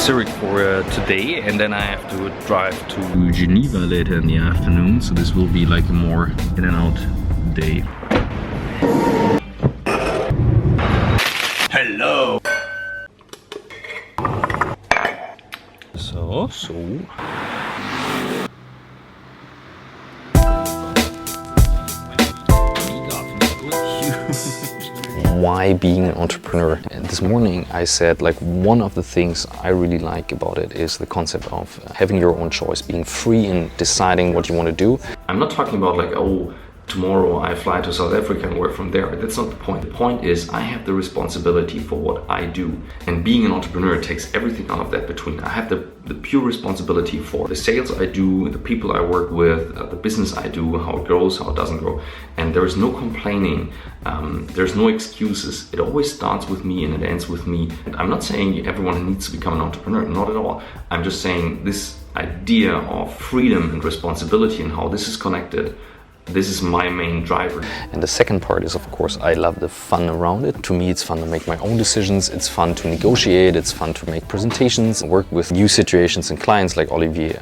Zurich for today, and then I have to drive to Geneva later in the afternoon, so this will be like a more in and out day. Hello! So... Why being an entrepreneur? And this morning I said, like, one of the things I really like about it is the concept of having your own choice, being free in deciding what you want to do. I'm not talking about like, oh, tomorrow I fly to South Africa and work from there. That's not the point. The point is I have the responsibility for what I do. And being an entrepreneur takes everything out of that between. I have the pure responsibility for the sales I do, the people I work with, the business I do, how it grows, how it doesn't grow. And there is no complaining. There's no excuses. It always starts with me and it ends with me. And I'm not saying everyone needs to become an entrepreneur, not at all. I'm just saying this idea of freedom and responsibility and how this is connected, this is my main driver. And the second part is, of course, I love the fun around it. To me, it's fun to make my own decisions. It's fun to negotiate. It's fun to make presentations, work with new situations and clients, like Olivier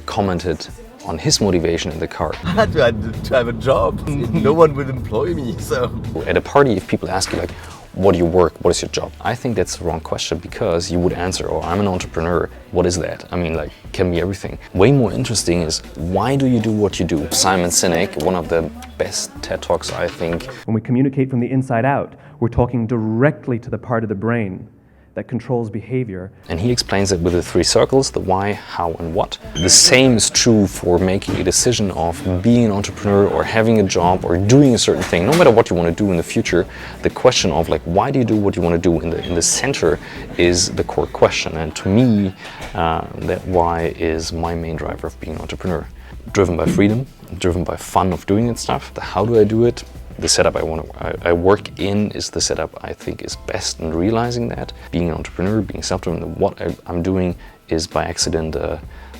commented on his motivation in the car. I had to have a job. No one would employ me, so. At a party, if people ask you, like, what do you work? What is your job? I think that's the wrong question, because you would answer, oh, I'm an entrepreneur. What is that? I mean, like, can be everything. Way more interesting is, why do you do what you do? Simon Sinek, one of the best TED Talks, I think. When we communicate from the inside out, we're talking directly to the part of the brain that controls behavior. And he explains it with the 3 circles, the why, how, and what. The same is true for making a decision of being an entrepreneur or having a job or doing a certain thing. No matter what you want to do in the future, the question of, like, why do you do what you want to do in the center is the core question. And to me, that why is my main driver of being an entrepreneur. Driven by freedom, driven by fun of doing that stuff. The how do I do it? The setup I work in is the setup I think is best in realizing that. Being an entrepreneur, being self-driven, what I'm doing is by accident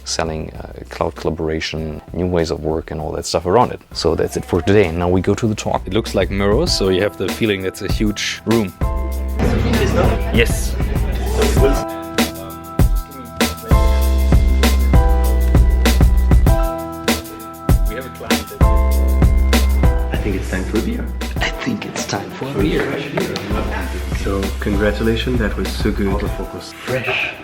selling cloud collaboration, new ways of work and all that stuff around it. So that's it for today. Now we go to the talk. It looks like mirrors, so you have the feeling that's a huge room. Yes. We have a client. I think it's time for a beer. I think it's time for a beer. So, congratulations, that was so good. Autofocus. Fresh.